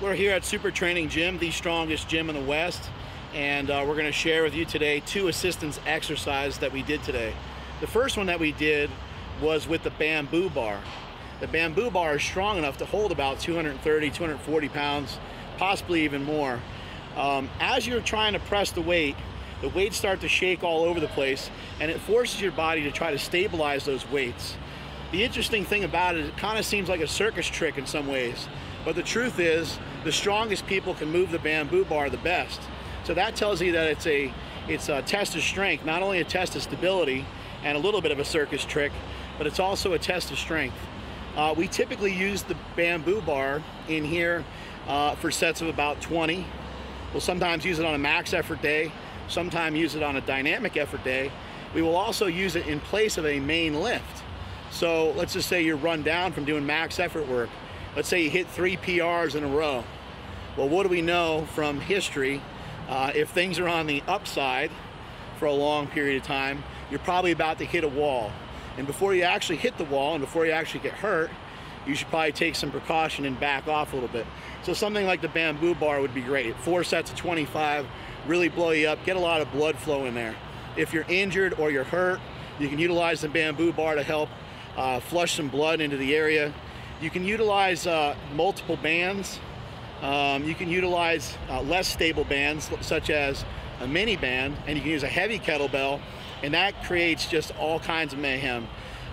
We're here at Super Training Gym, the strongest gym in the West, and we're going to share with you today 2 assistance exercises that we did today. The first one that we did was with the bamboo bar. The bamboo bar is strong enough to hold about 230, 240 pounds, possibly even more. As you're trying to press the weights start to shake all over the place, and it forces your body to try to stabilize those weights. The interesting thing about it kind of seems like a circus trick in some ways, but the truth is the strongest people can move the bamboo bar the best. So that tells you that it's a test of strength, not only a test of stability and a little bit of a circus trick, but it's also a test of strength. We typically use the bamboo bar in here for sets of about 20. We'll sometimes use it on a max effort day, sometimes use it on a dynamic effort day. We will also use it in place of a main lift. So let's just say you're run down from doing max effort work. Let's say you hit 3 PRs in a row. Well, what do we know from history? If things are on the upside for a long period of time, you're probably about to hit a wall. And before you actually hit the wall and before you actually get hurt, you should probably take some precaution and back off a little bit. So something like the bamboo bar would be great. 4 sets of 25, really blow you up, get a lot of blood flow in there. If you're injured or you're hurt, you can utilize the bamboo bar to help flush some blood into the area. You can utilize multiple bands. You can utilize less stable bands, such as a mini band, and you can use a heavy kettlebell, and that creates just all kinds of mayhem.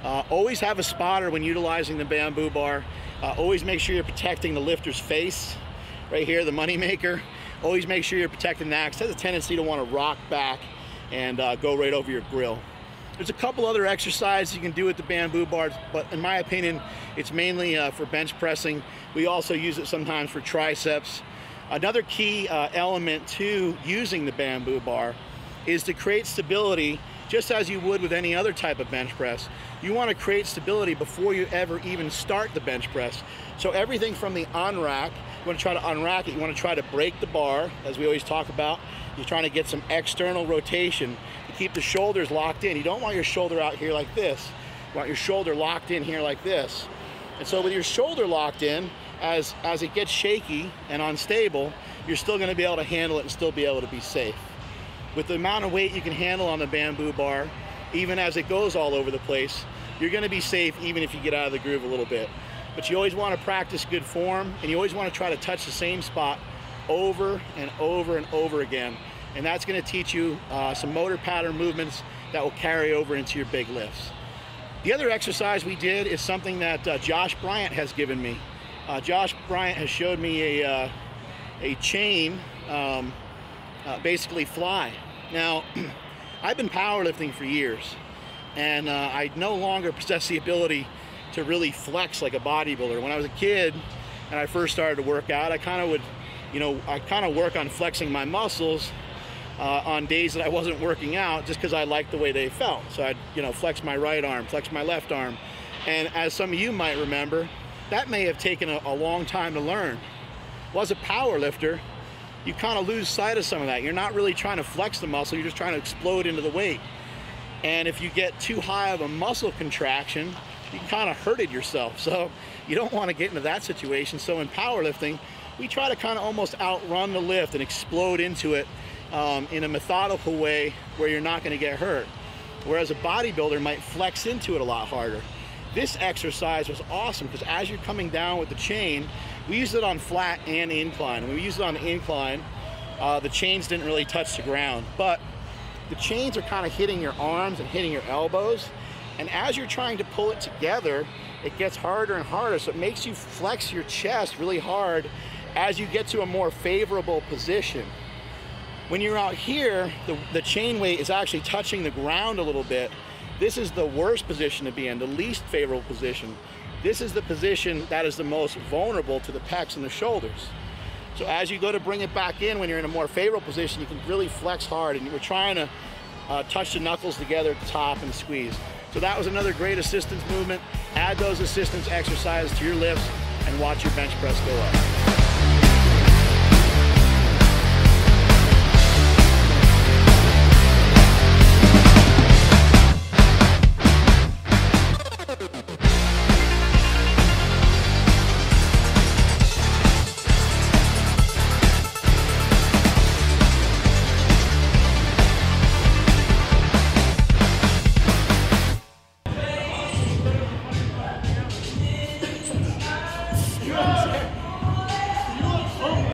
Always have a spotter when utilizing the bamboo bar. Always make sure you're protecting the lifter's face, right here, the money maker. Always make sure you're protecting that, because it has a tendency to want to rock back and go right over your grill. There's a couple other exercises you can do with the bamboo bar, but in my opinion, it's mainly for bench pressing. We also use it sometimes for triceps. Another key element to using the bamboo bar is to create stability, just as you would with any other type of bench press. You want to create stability before you ever even start the bench press. So everything from the unrack, you want to try to unrack it, you want to try to break the bar, as we always talk about. You're trying to get some external rotation to keep the shoulders locked in. You don't want your shoulder out here like this. You want your shoulder locked in here like this. And so with your shoulder locked in, as it gets shaky and unstable, you're still going to be able to handle it and still be able to be safe. With the amount of weight you can handle on the bamboo bar, even as it goes all over the place, you're going to be safe even if you get out of the groove a little bit. But you always want to practice good form, and you always want to try to touch the same spot over and over and over again. And that's going to teach you some motor pattern movements that will carry over into your big lifts. The other exercise we did is something that Josh Bryant has given me. Josh Bryant has showed me a chain, basically fly. Now, I've been powerlifting for years, and I no longer possess the ability to really flex like a bodybuilder. When I was a kid and I first started to work out, I kind of would, work on flexing my muscles on days that I wasn't working out, just because I liked the way they felt. So I'd, flex my right arm, flex my left arm. And as some of you might remember, that may have taken a long time to learn. Well, as a power lifter, you kind of lose sight of some of that. You're not really trying to flex the muscle, you're just trying to explode into the weight. And if you get too high of a muscle contraction, you can kind of hurt it yourself. So you don't want to get into that situation. So in powerlifting, we try to kind of almost outrun the lift and explode into it in a methodical way where you're not going to get hurt. Whereas a bodybuilder might flex into it a lot harder. This exercise was awesome because as you're coming down with the chain, we used it on flat and incline. When we used it on the incline, the chains didn't really touch the ground, but the chains are kind of hitting your arms and hitting your elbows. And as you're trying to pull it together, it gets harder and harder. So it makes you flex your chest really hard as you get to a more favorable position. When you're out here, the chain weight is actually touching the ground a little bit. This is the worst position to be in, the least favorable position. This is the position that is the most vulnerable to the pecs and the shoulders. So as you go to bring it back in, when you're in a more favorable position, you can really flex hard, and we're trying to touch the knuckles together at the top and squeeze. So that was another great assistance movement. Add those assistance exercises to your lifts and watch your bench press go up.